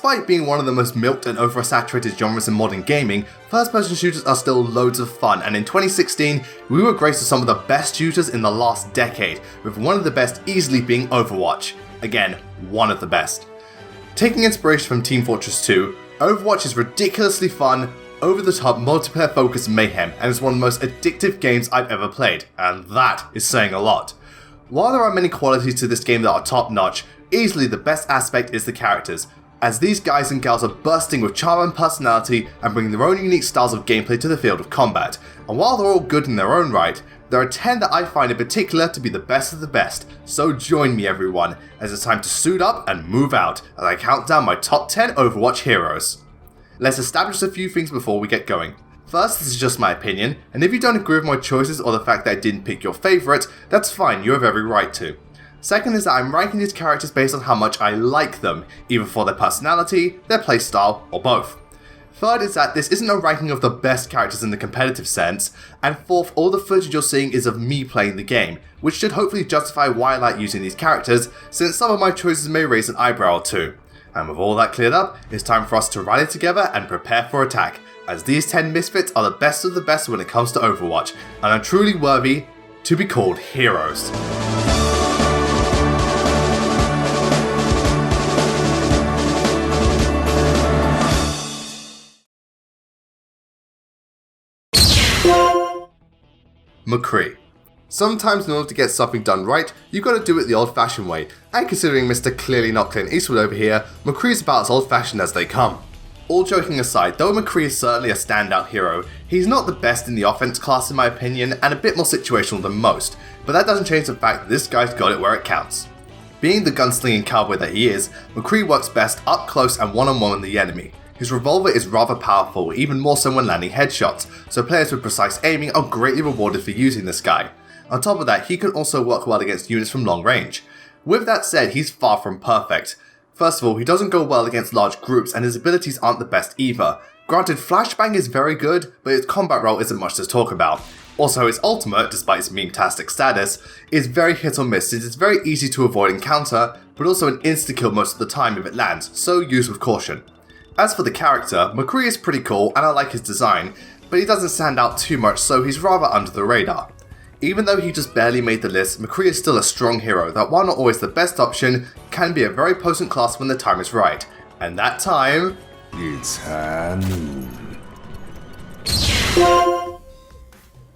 Despite being one of the most milked and oversaturated genres in modern gaming, first-person shooters are still loads of fun, and in 2016, we were graced with some of the best shooters in the last decade, with one of the best easily being Overwatch. Again, one of the best. Taking inspiration from Team Fortress 2, Overwatch is ridiculously fun, over-the-top multiplayer-focused mayhem, and is one of the most addictive games I've ever played, and that is saying a lot. While there are many qualities to this game that are top-notch, easily the best aspect is the characters, as these guys and gals are bursting with charm and personality and bringing their own unique styles of gameplay to the field of combat. And while they're all good in their own right, there are 10 that I find in particular to be the best of the best, so join me everyone, as it's time to suit up and move out as I count down my top 10 Overwatch heroes. Let's establish a few things before we get going. First, this is just my opinion, and if you don't agree with my choices or the fact that I didn't pick your favourite, that's fine, you have every right to. Second is that I'm ranking these characters based on how much I like them, either for their personality, their playstyle, or both. Third is that this isn't a ranking of the best characters in the competitive sense, and fourth, all the footage you're seeing is of me playing the game, which should hopefully justify why I like using these characters, since some of my choices may raise an eyebrow or two. And with all that cleared up, it's time for us to rally together and prepare for attack, as these 10 misfits are the best of the best when it comes to Overwatch, and are truly worthy to be called heroes. McCree. Sometimes in order to get something done right, you've got to do it the old-fashioned way, and considering Mr. Clearly Not Clint Eastwood over here, McCree's about as old-fashioned as they come. All joking aside, though McCree is certainly a standout hero, he's not the best in the offense class in my opinion, and a bit more situational than most, but that doesn't change the fact that this guy's got it where it counts. Being the gunslinging cowboy that he is, McCree works best up close and one-on-one with the enemy. His revolver is rather powerful, even more so when landing headshots, so players with precise aiming are greatly rewarded for using this guy. On top of that, he can also work well against units from long range. With that said, he's far from perfect. First of all, he doesn't go well against large groups and his abilities aren't the best either. Granted, flashbang is very good, but his combat role isn't much to talk about. Also, his ultimate, despite its meme-tastic status, is very hit or miss since it's very easy to avoid and counter, but also an insta-kill most of the time if it lands, so use with caution. As for the character, McCree is pretty cool and I like his design, but he doesn't stand out too much, so he's rather under the radar. Even though he just barely made the list, McCree is still a strong hero that, while not always the best option, can be a very potent class when the time is right. And that time... it's high noon.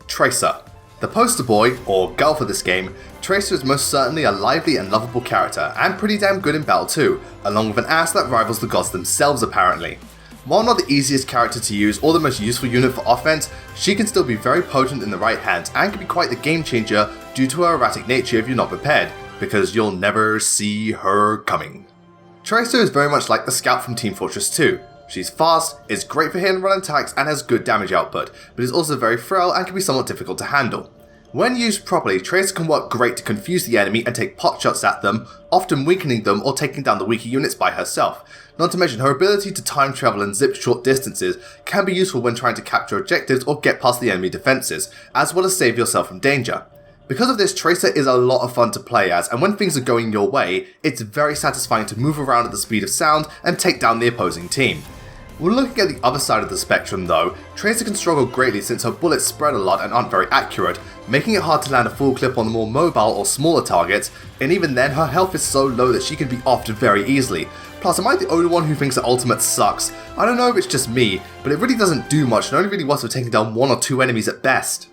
Tracer. The poster boy, or girl for this game, Tracer is most certainly a lively and lovable character, and pretty damn good in battle too, along with an ass that rivals the gods themselves apparently. While not the easiest character to use or the most useful unit for offense, she can still be very potent in the right hands and can be quite the game changer due to her erratic nature if you're not prepared, because you'll never see her coming. Tracer is very much like the scout from Team Fortress 2. She's fast, is great for hit and run attacks and has good damage output, but is also very frail and can be somewhat difficult to handle. When used properly, Tracer can work great to confuse the enemy and take potshots at them, often weakening them or taking down the weaker units by herself. Not to mention her ability to time travel and zip short distances can be useful when trying to capture objectives or get past the enemy defenses, as well as save yourself from danger. Because of this, Tracer is a lot of fun to play as, and when things are going your way, it's very satisfying to move around at the speed of sound and take down the opposing team. When looking at the other side of the spectrum though, Tracer can struggle greatly since her bullets spread a lot and aren't very accurate, making it hard to land a full clip on the more mobile or smaller targets, and even then her health is so low that she can be offed very easily. Plus, am I the only one who thinks that ultimate sucks? I don't know if it's just me, but it really doesn't do much and only really works for taking down 1 or 2 enemies at best.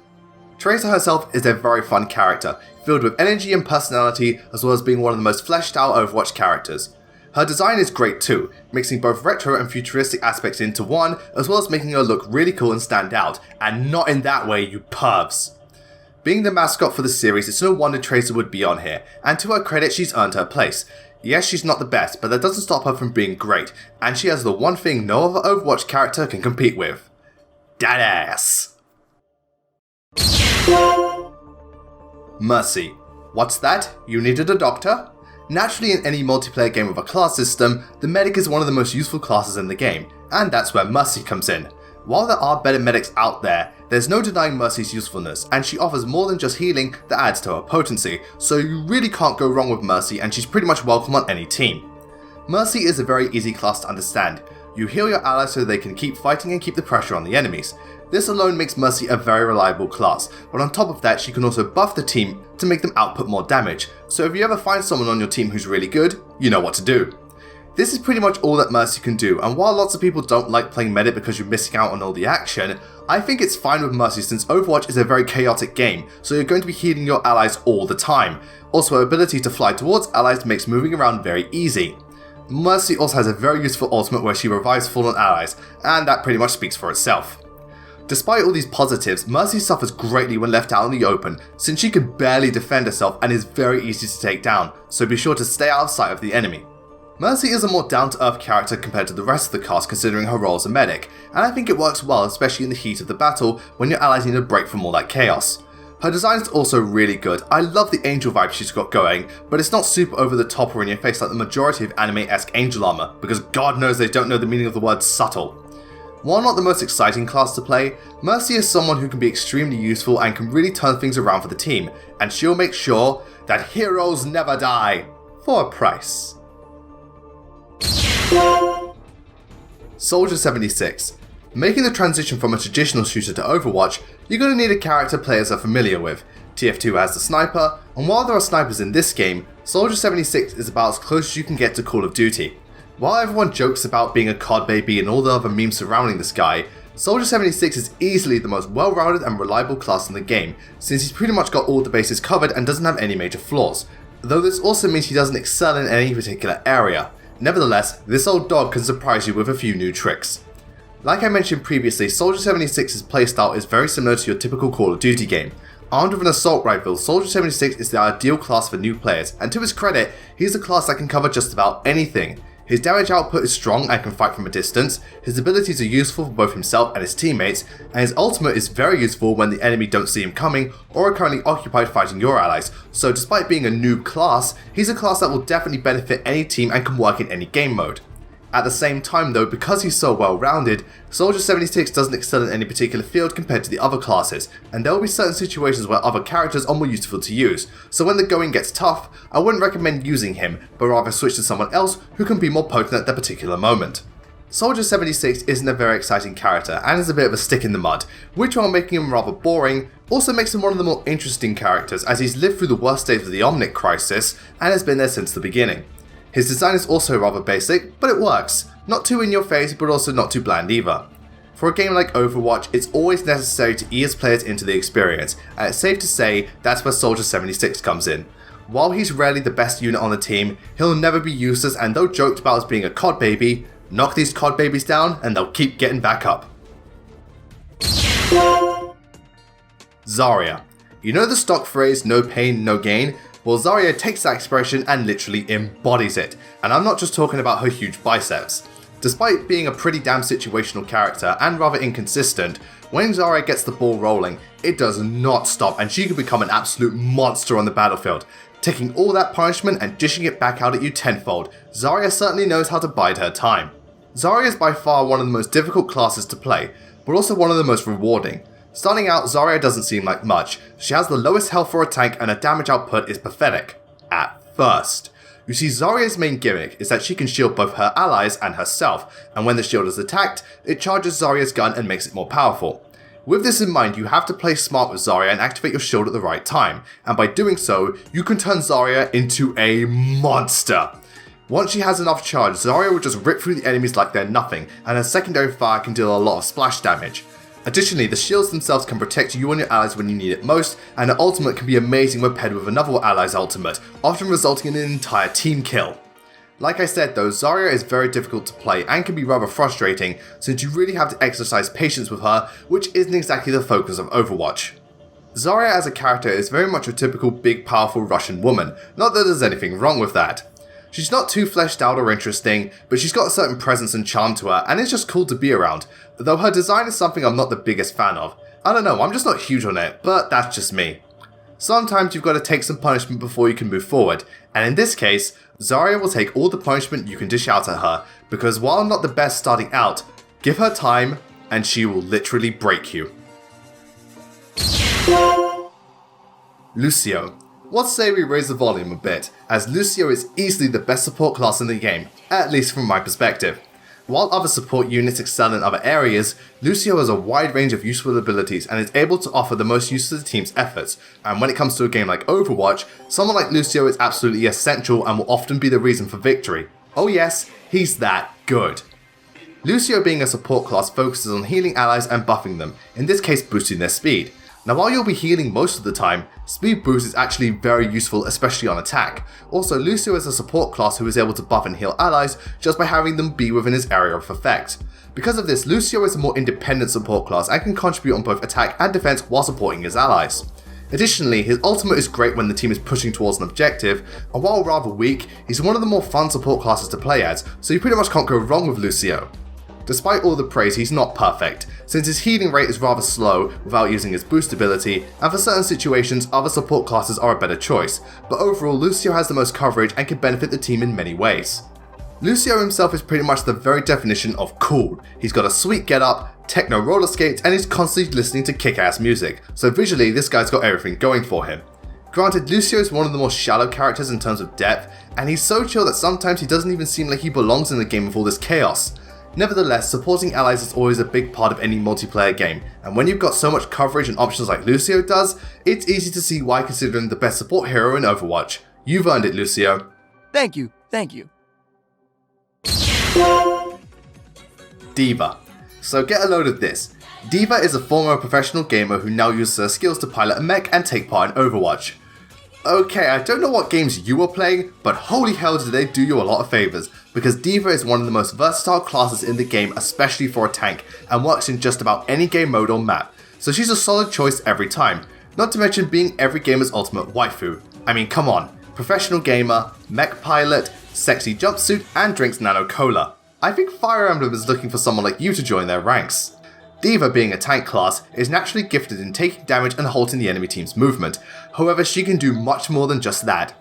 Tracer herself is a very fun character, filled with energy and personality, as well as being one of the most fleshed out Overwatch characters. Her design is great too, mixing both retro and futuristic aspects into one, as well as making her look really cool and stand out, and not in that way, you pervs. Being the mascot for the series, it's no wonder Tracer would be on here, and to her credit, she's earned her place. Yes, she's not the best, but that doesn't stop her from being great, and she has the one thing no other Overwatch character can compete with. Dat ass. Mercy. What's that? You needed a doctor? Naturally, in any multiplayer game with a class system, the medic is one of the most useful classes in the game, and that's where Mercy comes in. While there are better medics out there, there's no denying Mercy's usefulness, and she offers more than just healing that adds to her potency, so you really can't go wrong with Mercy and she's pretty much welcome on any team. Mercy is a very easy class to understand. You heal your allies so they can keep fighting and keep the pressure on the enemies. This alone makes Mercy a very reliable class, but on top of that she can also buff the team to make them output more damage, so if you ever find someone on your team who's really good, you know what to do. This is pretty much all that Mercy can do, and while lots of people don't like playing medic because you're missing out on all the action, I think it's fine with Mercy since Overwatch is a very chaotic game, so you're going to be healing your allies all the time. Also, her ability to fly towards allies makes moving around very easy. Mercy also has a very useful ultimate where she revives fallen allies, and that pretty much speaks for itself. Despite all these positives, Mercy suffers greatly when left out in the open, since she can barely defend herself and is very easy to take down, so be sure to stay out of sight of the enemy. Mercy is a more down-to-earth character compared to the rest of the cast considering her role as a medic, and I think it works well especially in the heat of the battle when your allies need a break from all that chaos. Her design is also really good. I love the angel vibe she's got going, but it's not super over the top or in your face like the majority of anime-esque angel armor, because God knows they don't know the meaning of the word subtle. While not the most exciting class to play, Mercy is someone who can be extremely useful and can really turn things around for the team, and she'll make sure that heroes never die, for a price. Soldier 76. Making the transition from a traditional shooter to Overwatch, you're going to need a character players are familiar with. TF2 has the sniper, and while there are snipers in this game, Soldier 76 is about as close as you can get to Call of Duty. While everyone jokes about being a COD baby and all the other memes surrounding this guy, Soldier 76 is easily the most well-rounded and reliable class in the game, since he's pretty much got all the bases covered and doesn't have any major flaws, though this also means he doesn't excel in any particular area. Nevertheless, this old dog can surprise you with a few new tricks. Like I mentioned previously, Soldier 76's playstyle is very similar to your typical Call of Duty game. Armed with an assault rifle, Soldier 76 is the ideal class for new players, and to his credit, he's a class that can cover just about anything. His damage output is strong and can fight from a distance, his abilities are useful for both himself and his teammates, and his ultimate is very useful when the enemy don't see him coming or are currently occupied fighting your allies, so despite being a noob class, he's a class that will definitely benefit any team and can work in any game mode. At the same time though, because he's so well rounded, Soldier 76 doesn't excel in any particular field compared to the other classes, and there will be certain situations where other characters are more useful to use, so when the going gets tough, I wouldn't recommend using him, but rather switch to someone else who can be more potent at that particular moment. Soldier 76 isn't a very exciting character and is a bit of a stick in the mud, which while making him rather boring, also makes him one of the more interesting characters as he's lived through the worst days of the Omnic crisis and has been there since the beginning. His design is also rather basic, but it works. Not too in your face, but also not too bland either. For a game like Overwatch, it's always necessary to ease players into the experience, and it's safe to say that's where Soldier 76 comes in. While he's rarely the best unit on the team, he'll never be useless, and though joked about as being a COD baby, knock these COD babies down and they'll keep getting back up. Zarya. You know the stock phrase, no pain, no gain? Well, Zarya takes that expression and literally embodies it, and I'm not just talking about her huge biceps. Despite being a pretty damn situational character and rather inconsistent, when Zarya gets the ball rolling, it does not stop and she can become an absolute monster on the battlefield. Taking all that punishment and dishing it back out at you tenfold, Zarya certainly knows how to bide her time. Zarya is by far one of the most difficult classes to play, but also one of the most rewarding. Starting out, Zarya doesn't seem like much. She has the lowest health for a tank and her damage output is pathetic. At first. You see, Zarya's main gimmick is that she can shield both her allies and herself, and when the shield is attacked, it charges Zarya's gun and makes it more powerful. With this in mind, you have to play smart with Zarya and activate your shield at the right time, and by doing so, you can turn Zarya into a monster. Once she has enough charge, Zarya will just rip through the enemies like they're nothing, and her secondary fire can deal a lot of splash damage. Additionally, the shields themselves can protect you and your allies when you need it most, and her ultimate can be amazing when paired with another ally's ultimate, often resulting in an entire team kill. Like I said though, Zarya is very difficult to play and can be rather frustrating since you really have to exercise patience with her, which isn't exactly the focus of Overwatch. Zarya as a character is very much a typical big powerful Russian woman, not that there's anything wrong with that. She's not too fleshed out or interesting, but she's got a certain presence and charm to her and it's just cool to be around, though her design is something I'm not the biggest fan of. I don't know, I'm just not huge on it, but that's just me. Sometimes you've got to take some punishment before you can move forward, and in this case, Zarya will take all the punishment you can dish out at her, because while not the best starting out, give her time and she will literally break you. Lucio. Let's say we raise the volume a bit, as Lucio is easily the best support class in the game, at least from my perspective. While other support units excel in other areas, Lucio has a wide range of useful abilities and is able to offer the most use to the team's efforts, and when it comes to a game like Overwatch, someone like Lucio is absolutely essential and will often be the reason for victory. Oh yes, he's that good. Lucio being a support class focuses on healing allies and buffing them, in this case boosting their speed. Now while you'll be healing most of the time, speed boost is actually very useful, especially on attack. Also, Lucio is a support class who is able to buff and heal allies just by having them be within his area of effect. Because of this, Lucio is a more independent support class and can contribute on both attack and defense while supporting his allies. Additionally, his ultimate is great when the team is pushing towards an objective, and while rather weak, he's one of the more fun support classes to play as, so you pretty much can't go wrong with Lucio. Despite all the praise, he's not perfect, since his healing rate is rather slow without using his boost ability, and for certain situations other support classes are a better choice, but overall Lucio has the most coverage and can benefit the team in many ways. Lucio himself is pretty much the very definition of cool. He's got a sweet getup, techno roller skates, and he's constantly listening to kick-ass music, so visually this guy's got everything going for him. Granted, Lucio is one of the more shallow characters in terms of depth, and he's so chill that sometimes he doesn't even seem like he belongs in the game with all this chaos. Nevertheless, supporting allies is always a big part of any multiplayer game, and when you've got so much coverage and options like Lucio does, it's easy to see why I consider him the best support hero in Overwatch. You've earned it, Lucio. Thank you. Diva. So get a load of this. Diva is a former professional gamer who now uses her skills to pilot a mech and take part in Overwatch. Okay, I don't know what games you were playing, but holy hell did they do you a lot of favours, because Diva is one of the most versatile classes in the game, especially for a tank, and works in just about any game mode or map, so she's a solid choice every time, not to mention being every gamer's ultimate waifu. I mean, come on, professional gamer, mech pilot, sexy jumpsuit, and drinks nano cola. I think Fire Emblem is looking for someone like you to join their ranks. Diva, being a tank class, is naturally gifted in taking damage and halting the enemy team's movement, however she can do much more than just that.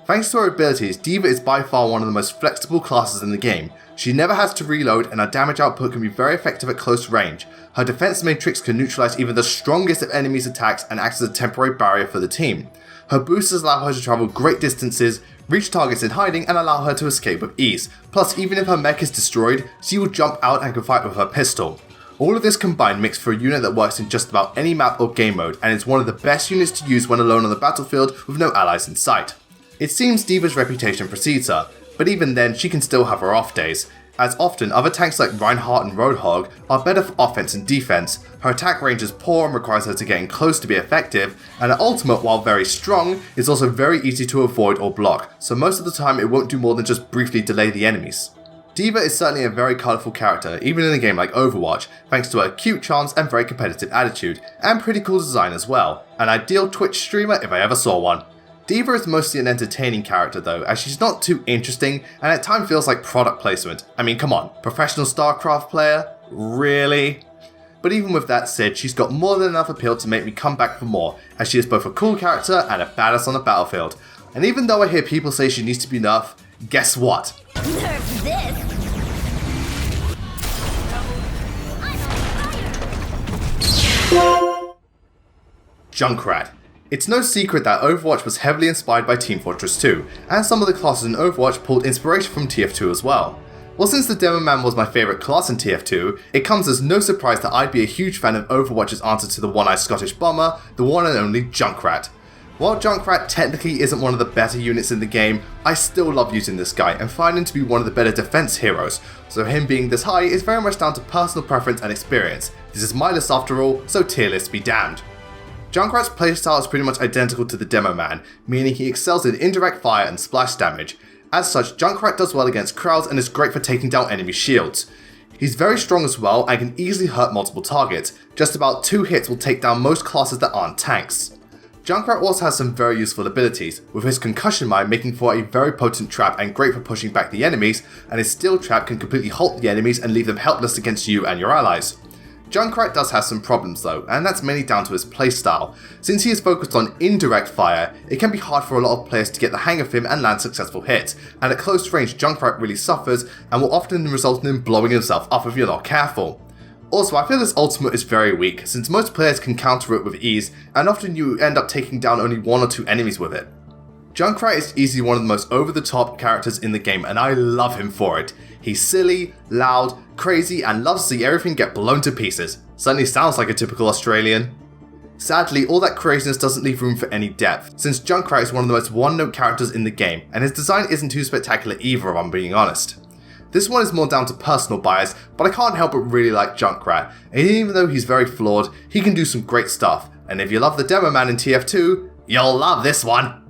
Thanks to her abilities, Diva is by far one of the most flexible classes in the game. She never has to reload and her damage output can be very effective at close range. Her defense matrix can neutralize even the strongest of enemies' attacks and acts as a temporary barrier for the team. Her boosters allow her to travel great distances, reach targets in hiding, and allow her to escape with ease. Plus, even if her mech is destroyed, she will jump out and can fight with her pistol. All of this combined makes for a unit that works in just about any map or game mode, and is one of the best units to use when alone on the battlefield with no allies in sight. It seems Diva's reputation precedes her, but even then she can still have her off days, as often other tanks like Reinhardt and Roadhog are better for offense and defense. Her attack range is poor and requires her to get in close to be effective, and her ultimate, while very strong, is also very easy to avoid or block, so most of the time it won't do more than just briefly delay the enemies. Diva is certainly a very colourful character, even in a game like Overwatch, thanks to her cute charms and very competitive attitude, and pretty cool design as well. An ideal Twitch streamer if I ever saw one. Diva is mostly an entertaining character though, as she's not too interesting and at times feels like product placement. I mean, come on, professional StarCraft player? Really? But even with that said, she's got more than enough appeal to make me come back for more, as she is both a cool character and a badass on the battlefield. And even though I hear people say she needs to be nerfed, guess what? Nerf this! Junkrat. It's no secret that Overwatch was heavily inspired by Team Fortress 2, and some of the classes in Overwatch pulled inspiration from TF2 as well. Well, since the Demo Man was my favourite class in TF2, it comes as no surprise that I'd be a huge fan of Overwatch's answer to the one-eyed Scottish bomber, the one and only Junkrat. While Junkrat technically isn't one of the better units in the game, I still love using this guy and find him to be one of the better defense heroes, so him being this high is very much down to personal preference and experience. This is my list after all, so tier list be damned. Junkrat's playstyle is pretty much identical to the Demo Man, meaning he excels in indirect fire and splash damage. As such, Junkrat does well against crowds and is great for taking down enemy shields. He's very strong as well and can easily hurt multiple targets. Just about 2 hits will take down most classes that aren't tanks. Junkrat also has some very useful abilities, with his concussion mine making for a very potent trap and great for pushing back the enemies, and his steel trap can completely halt the enemies and leave them helpless against you and your allies. Junkrat does have some problems though, and that's mainly down to his playstyle. Since he is focused on indirect fire, it can be hard for a lot of players to get the hang of him and land successful hits, and at close range Junkrat really suffers and will often result in him blowing himself up if you're not careful. Also, I feel this ultimate is very weak, since most players can counter it with ease, and often you end up taking down only 1 or 2 enemies with it. Junkrat is easily one of the most over-the-top characters in the game, and I love him for it. He's silly, loud, crazy, and loves to see everything get blown to pieces. Certainly sounds like a typical Australian. Sadly, all that craziness doesn't leave room for any depth, since Junkrat is one of the most one-note characters in the game, and his design isn't too spectacular either if I'm being honest. This one is more down to personal bias, but I can't help but really like Junkrat, and even though he's very flawed, he can do some great stuff, and if you love the Demo Man in TF2, you'll love this one!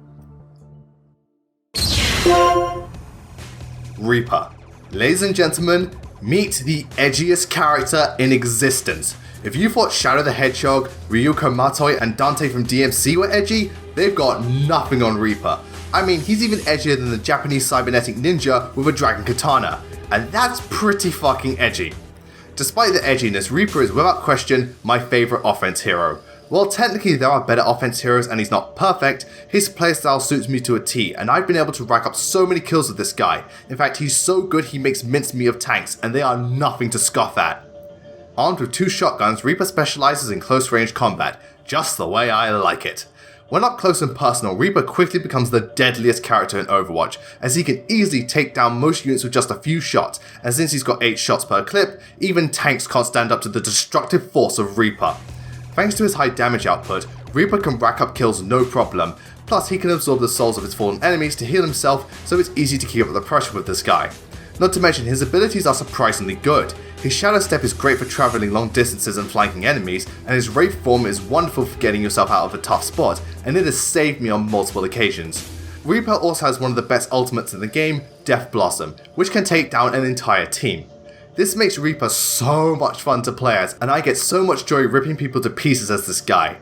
Reaper. Ladies and gentlemen, meet the edgiest character in existence. If you thought Shadow the Hedgehog, Ryuko Matoi, and Dante from DMC were edgy, they've got nothing on Reaper. I mean, he's even edgier than the Japanese cybernetic ninja with a dragon katana, and that's pretty fucking edgy. Despite the edginess, Reaper is without question my favourite offense hero. While technically there are better offense heroes and he's not perfect, his playstyle suits me to a T, and I've been able to rack up so many kills with this guy. In fact, he's so good he makes mincemeat of tanks, and they are nothing to scoff at. Armed with 2 shotguns, Reaper specialises in close range combat, just the way I like it. When up close and personal, Reaper quickly becomes the deadliest character in Overwatch, as he can easily take down most units with just a few shots, and since he's got 8 shots per clip, even tanks can't stand up to the destructive force of Reaper. Thanks to his high damage output, Reaper can rack up kills no problem, plus he can absorb the souls of his fallen enemies to heal himself, so it's easy to keep up the pressure with this guy. Not to mention his abilities are surprisingly good. His Shadow Step is great for travelling long distances and flanking enemies, and his Wraith form is wonderful for getting yourself out of a tough spot, and it has saved me on multiple occasions. Reaper also has one of the best ultimates in the game, Death Blossom, which can take down an entire team. This makes Reaper so much fun to play as, and I get so much joy ripping people to pieces as this guy.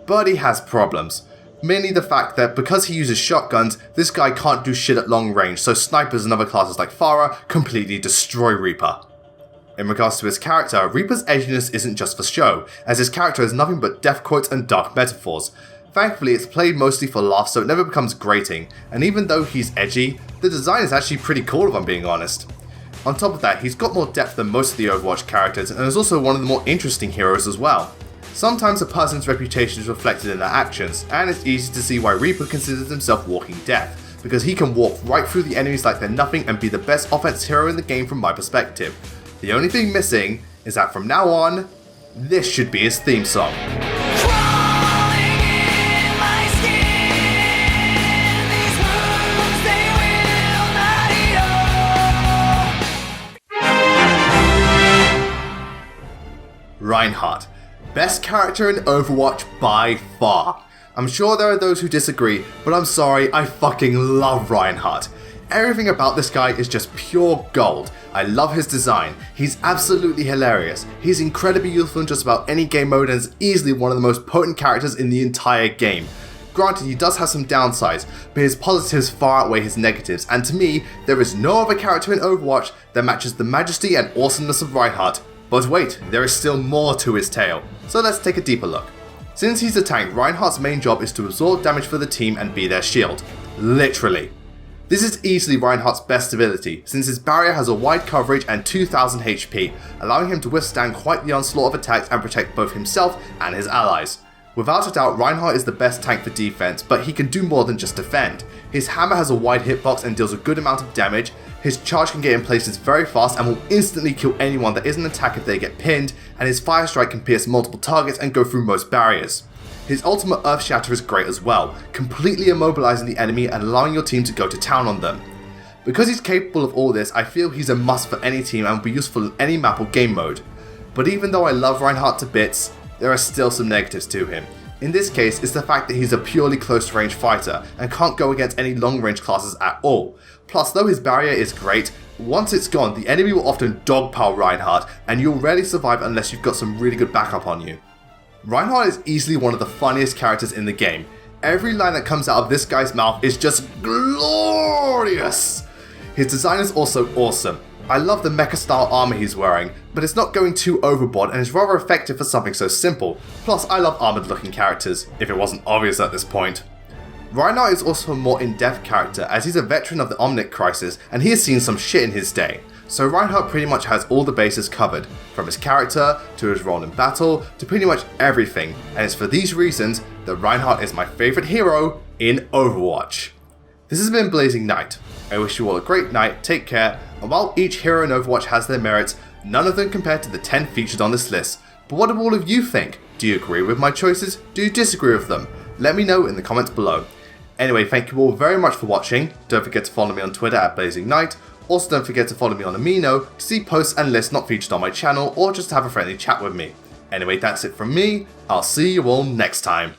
But he has problems. Mainly the fact that because he uses shotguns, this guy can't do shit at long range, so snipers and other classes like Pharah completely destroy Reaper. In regards to his character, Reaper's edginess isn't just for show, as his character is nothing but death quotes and dark metaphors. Thankfully, it's played mostly for laughs, so it never becomes grating, and even though he's edgy, the design is actually pretty cool if I'm being honest. On top of that, he's got more depth than most of the Overwatch characters, and is also one of the more interesting heroes as well. Sometimes a person's reputation is reflected in their actions, and it's easy to see why Reaper considers himself walking death, because he can walk right through the enemies like they're nothing and be the best offense hero in the game from my perspective. The only thing missing is that from now on, this should be his theme song. Reinhardt. Best character in Overwatch by far. I'm sure there are those who disagree, but I'm sorry, I fucking love Reinhardt. Everything about this guy is just pure gold. I love his design. He's absolutely hilarious. He's incredibly useful in just about any game mode and is easily one of the most potent characters in the entire game. Granted, he does have some downsides, but his positives far outweigh his negatives, and to me, there is no other character in Overwatch that matches the majesty and awesomeness of Reinhardt. But wait, there is still more to his tale, so let's take a deeper look. Since he's a tank, Reinhardt's main job is to absorb damage for the team and be their shield. Literally. This is easily Reinhardt's best ability, since his barrier has a wide coverage and 2000 HP, allowing him to withstand quite the onslaught of attacks and protect both himself and his allies. Without a doubt, Reinhardt is the best tank for defense, but he can do more than just defend. His hammer has a wide hitbox and deals a good amount of damage, his charge can get in places very fast and will instantly kill anyone that isn't attacked if they get pinned, and his fire strike can pierce multiple targets and go through most barriers. His ultimate Earth Shatter is great as well, completely immobilizing the enemy and allowing your team to go to town on them. Because he's capable of all this, I feel he's a must for any team and will be useful in any map or game mode. But even though I love Reinhardt to bits, there are still some negatives to him. In this case, it's the fact that he's a purely close range fighter and can't go against any long range classes at all. Plus, though his barrier is great, once it's gone, the enemy will often dogpile Reinhardt and you'll rarely survive unless you've got some really good backup on you. Reinhardt is easily one of the funniest characters in the game. Every line that comes out of this guy's mouth is just glorious! His design is also awesome. I love the mecha style armor he's wearing, but it's not going too overboard and is rather effective for something so simple. Plus, I love armored looking characters, if it wasn't obvious at this point. Reinhardt is also a more in-depth character as he's a veteran of the Omnic crisis and he has seen some shit in his day. So Reinhardt pretty much has all the bases covered, from his character, to his role in battle, to pretty much everything, and it's for these reasons that Reinhardt is my favourite hero in Overwatch. This has been Blazing Knight. I wish you all a great night, take care, and while each hero in Overwatch has their merits, none of them compare to the 10 featured on this list. But what do all of you think? Do you agree with my choices? Do you disagree with them? Let me know in the comments below. Anyway, thank you all very much for watching. Don't forget to follow me on Twitter at BLAZINGKNIGHT. Also don't forget to follow me on Amino to see posts and lists not featured on my channel or just to have a friendly chat with me. Anyway, that's it from me. I'll see you all next time.